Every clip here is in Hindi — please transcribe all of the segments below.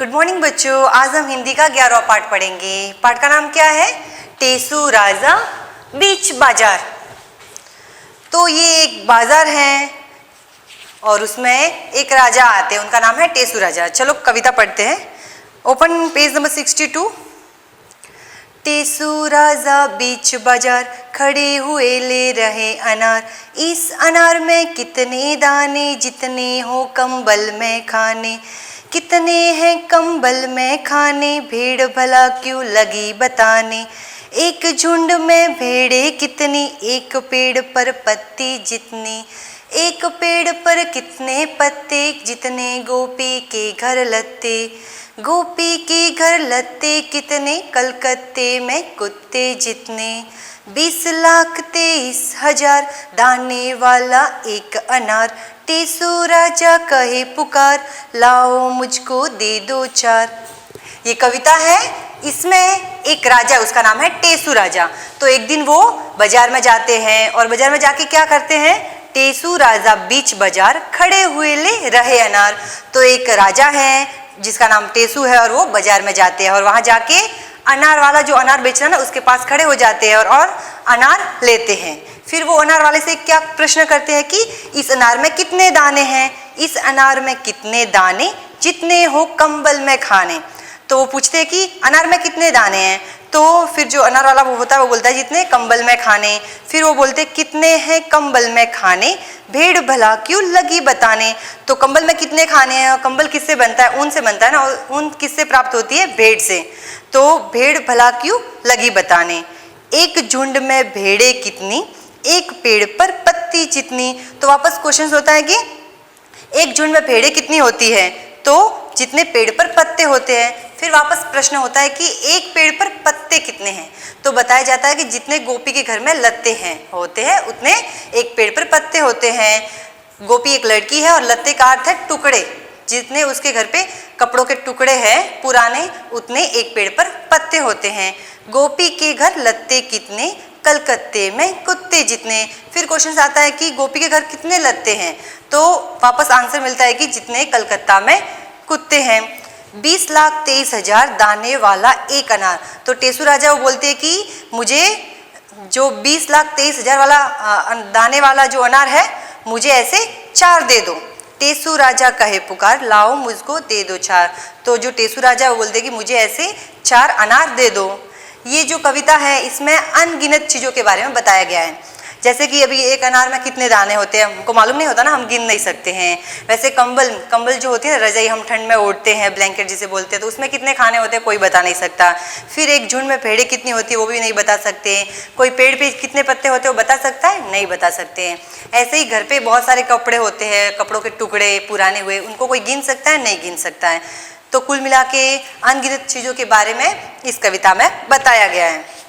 गुड मॉर्निंग बच्चों, आज हम हिंदी का 11वां पाठ पढ़ेंगे। पाठ का नाम क्या है? टेसू राजा बीच बाजार। तो ये एक बाजार है और उसमें एक राजा आते हैं, उनका नाम है टेसू राजा। चलो कविता पढ़ते हैं। Open page number 62। टेसू राजा बीच बाजार, खड़े हुए ले रहे अनार। इस अनार में कितने दाने, जितने हो कंबल में खाने। कितने हैं कंबल में खाने, भेड़ भला क्यों लगी बताने। एक झुंड में भेड़े कितनी, एक पेड़ पर पत्ती जितनी। एक पेड़ पर कितने पत्ते, जितने गोपी के घर लत्ते। गोपी के घर लत्ते कितने, कलकत्ते में कुत्ते जितने। 20,23,000 दाने वाला एक अनार। टेसू राजा कहे पुकार, लाओ मुझको दे दो चार। ये कविता है। इसमें एक राजा, उसका नाम है टेसू राजा। तो एक दिन वो बाजार में जाते हैं और बाजार में जाके क्या करते हैं? टेसू राजा बीच बाजार, खड़े हुए ले रहे अनार। तो एक राजा है जिसका नाम टेसू है और वो बाजार में जाते हैं और वहां जाके अनार वाला जो अनार बेच रहा है ना, उसके पास खड़े हो जाते हैं और अनार लेते हैं। फिर वो अनार वाले से क्या प्रश्न करते हैं कि इस अनार में कितने दाने हैं। इस अनार में कितने दाने, जितने हो कंबल में खाने। तो वो पूछते हैं कि अनार में कितने दाने हैं। तो फिर जो अनार वाला वो होता है वो बोलता है जितने कंबल में खाने। फिर वो बोलते कितने हैं कंबल में खाने, भेड़ भला क्यों लगी बताने। तो कंबल में कितने खाने हैं, कंबल किससे बनता है? ऊन से बनता है ना, और ऊन किससे प्राप्त होती है? भेड़ से। तो भेड़ भला क्यों लगी बताने। एक झुंड में भेड़े कितनी, एक पेड़ पर पत्ती जितनी। तो वापस क्वेश्चन होता है कि एक झुंड में भेड़े कितनी होती है, तो जितने पेड़ पर पत्ते होते हैं। फिर वापस प्रश्न होता है कि एक पेड़ पर पत्ते कितने हैं। तो बताया जाता है कि जितने गोपी के घर में लत्ते हैं होते हैं, उतने एक पेड़ पर पत्ते होते हैं। गोपी एक लड़की है और लत्ते का अर्थ है टुकड़े। जितने उसके घर पे कपड़ों के टुकड़े हैं पुराने, उतने एक पेड़ पर पत्ते होते हैं। गोपी के घर लत्ते कितने, कलकत्ते में कुत्ते जितने। फिर क्वेश्चन आता है कि गोपी के घर कितने लत्ते हैं। तो वापस आंसर मिलता है कि जितने कलकत्ता में कुत्ते हैं। 20,23,000 दाने वाला एक अनार। तो टेसू राजा वो बोलते हैं कि मुझे जो 20,23,000 वाला दाने वाला जो अनार है, मुझे ऐसे 4 दे दो। टेसू राजा कहे पुकार, लाओ मुझको दे दो चार। तो जो टेसू राजा वो बोलते कि मुझे ऐसे 4 अनार दे दो। ये जो कविता है इसमें अनगिनत चीज़ों के बारे में बताया गया है। जैसे कि अभी एक अनार में कितने दाने होते हैं हमको मालूम नहीं होता ना, हम गिन नहीं सकते हैं। वैसे कंबल जो होती है ना, रजाई हम ठंड में ओढ़ते हैं, ब्लैंकेट जिसे बोलते हैं, तो उसमें कितने खाने होते हैं कोई बता नहीं सकता। फिर एक झुंड में भेड़ें कितनी होती है वो भी नहीं बता सकते। कोई पेड़ पे कितने पत्ते होते हैं वो बता सकता है? नहीं बता सकते हैं। ऐसे ही घर पे बहुत सारे कपड़े होते हैं, कपड़ों के टुकड़े पुराने हुए, उनको कोई गिन सकता है? नहीं गिन सकता है। तो कुल मिला के अनगिनत चीज़ों के बारे में इस कविता में बताया गया है।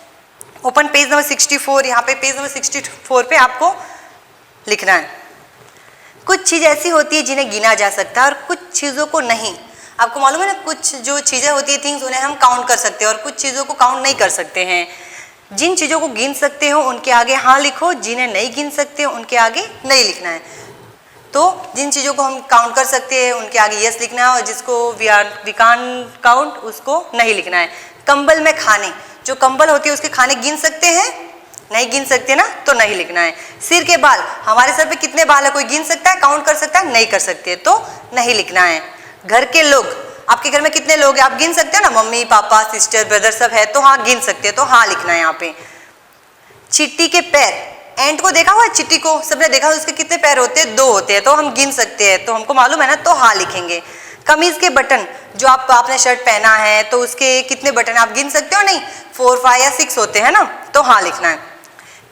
Open page number 64। यहाँ पे पेज नंबर 64 पे आपको लिखना है। कुछ चीज़ ऐसी होती है जिन्हें गिना जा सकता है और कुछ चीज़ों को नहीं। आपको मालूम है ना, कुछ जो चीज़ें होती है थिंग्स, उन्हें हम काउंट कर सकते हैं और कुछ चीज़ों को काउंट नहीं कर सकते हैं। जिन चीज़ों को गिन सकते हो उनके आगे हाँ लिखो, जिन्हें नहीं गिन सकते हो उनके आगे नहीं लिखना है। तो जिन चीज़ों को हम काउंट कर सकते हैं उनके आगे यस लिखना है और जिसको वी कांट काउंट उसको नहीं लिखना है। कंबल में खाने, जो कंबल होती है उसके खाने गिन सकते हैं? नहीं गिन सकते ना, तो नहीं लिखना है। सिर के बाल, हमारे सर पे कितने बाल है कोई गिन सकता है, काउंट कर सकता है? नहीं कर सकते, तो नहीं लिखना है। घर के लोग, आपके घर में कितने लोग हैं आप गिन सकते हो ना, मम्मी पापा सिस्टर ब्रदर सब है, तो हाँ गिन सकते हैं, तो हाँ लिखना है यहाँ पे। चींटी के पैर, एंट को देखा हुआ है? चींटी को सबने देखा, उसके कितने पैर होते हैं? 2 होते हैं, तो हम गिन सकते हैं, तो हमको मालूम है ना, तो हाँ लिखेंगे। कमीज के बटन, जो आपने शर्ट पहना है तो उसके कितने बटन आप गिन सकते हो? नहीं, 4, 5 या 6 होते हैं ना, तो हाँ लिखना है।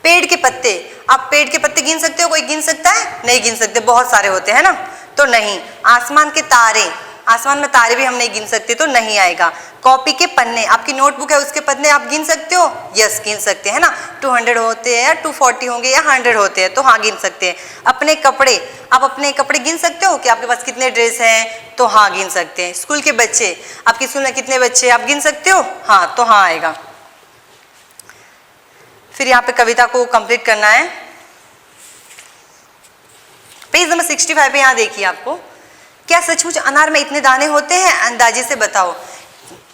पेड़ के पत्ते, आप पेड़ के पत्ते गिन सकते हो? कोई गिन सकता है? नहीं गिन सकते, बहुत सारे होते हैं ना, तो नहीं। आसमान के तारे, आसमान में तारे भी हम नहीं गिन सकते, तो नहीं आएगा। कॉपी के पन्ने, आपकी नोटबुक है उसके पन्ने आप गिन सकते हो? यस गिन सकते हैं ना, 200 होते हैं या 240 होंगे या 100 होते हैं, तो हाँ गिन सकते हैं। अपने कपड़े, आप अपने कपड़े गिन सकते हो कि आपके पास कितने ड्रेस हैं? तो हाँ गिन सकते हैं। स्कूल के बच्चे, आपके स्कूल में कितने बच्चे आप गिन सकते हो? हाँ, तो हाँ आएगा। फिर यहाँ पे कविता को कंप्लीट करना है। पेज नंबर 65 पे यहाँ देखिए आपको, क्या सचमुच अनार में इतने दाने होते हैं? अंदाजे से बताओ।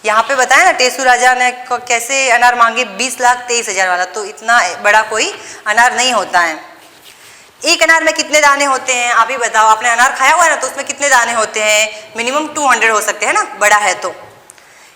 यहाँ पे बताया ना टेसू राजा ने कैसे अनार मांगे 20,23,000 वाला, तो इतना बड़ा कोई अनार नहीं होता है। एक अनार में कितने दाने होते हैं आप ही बताओ। आपने अनार खाया हुआ है ना, तो उसमें कितने दाने होते हैं? मिनिमम 200 हो सकते हैं ना, बड़ा है तो।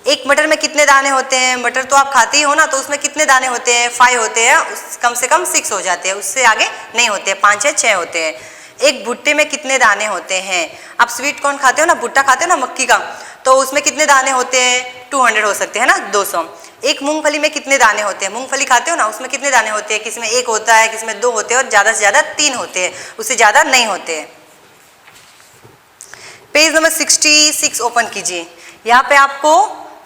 एक मटर में कितने दाने होते हैं? मटर तो आप खाते ही हो ना, तो उसमें कितने दाने होते हैं? 5 होते हैं, कम से कम 6 हो जाते हैं, उससे आगे नहीं होते हैं, 5 या 6 होते हैं। एक भुट्टे में कितने दाने होते हैं? आप स्वीट कॉर्न खाते हो ना, भुट्टा खाते हो ना मक्की का, तो उसमें कितने दाने होते हैं? 200 हो सकते हैं ना, 200। एक मूंगफली में कितने दाने होते हैं? मूंगफली खाते हो ना, उसमें कितने दाने होते हैं? किसी में 1 होता है, किसी में 2 होते हैं, और ज़्यादा से ज़्यादा 3 होते हैं, उससे ज़्यादा नहीं होते हैं। पेज नंबर 66 ओपन कीजिए। यहाँ पे आपको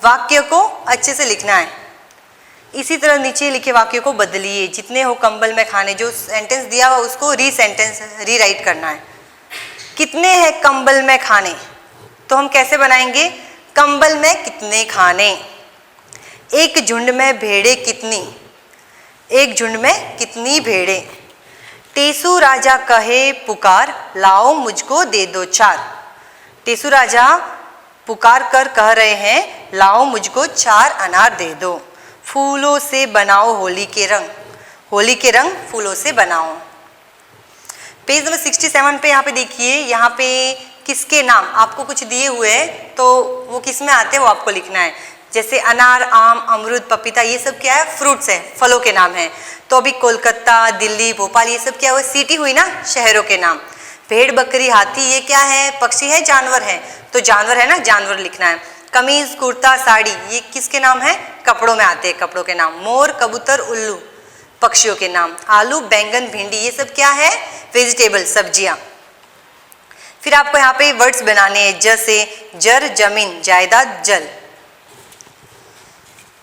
वाक्य को अच्छे से लिखना है। इसी तरह नीचे लिखे वाक्य को बदलिए। जितने हो कंबल में खाने, जो सेंटेंस दिया हुआ उसको रीराइट करना है। कितने हैं कंबल में खाने, तो हम कैसे बनाएंगे? कंबल में कितने खाने। एक झुंड में भेड़े कितनी, एक झुंड में कितनी भेड़े। टेसू राजा कहे पुकार, लाओ मुझको दे दो 4। टेसू राजा पुकार कर कह रहे हैं, लाओ मुझको 4 अनार दे दो। फूलों से बनाओ होली के रंग, होली के रंग फूलों से बनाओ। पेज नंबर 67 पे यहाँ पे देखिए, यहाँ पे किसके नाम आपको कुछ दिए हुए हैं, तो वो किस में आते हैं वो आपको लिखना है। जैसे अनार, आम, अमरूद, पपीता, ये सब क्या है? फ्रूट्स है, फलों के नाम है। तो अभी कोलकाता, दिल्ली, भोपाल, ये सब क्या हुआ? सिटी हुई ना, शहरों के नाम। भेड़, बकरी, हाथी, ये क्या है? पक्षी है, जानवर है, तो जानवर है ना, जानवर लिखना है। कमीज, कुर्ता, साड़ी, ये किसके नाम है? कपड़ों में आते हैं, कपड़ों के नाम। मोर, कबूतर, उल्लू, पक्षियों के नाम। आलू, बैंगन, भिंडी, ये सब क्या है? वेजिटेबल, सब्जियां। फिर आपको यहाँ पे वर्ड्स बनाने हैं। जैसे जर, जमीन, जायदाद, जल।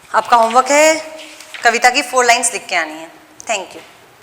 आपका होमवर्क है कविता की 4 लाइन्स लिख के आनी है। Thank you.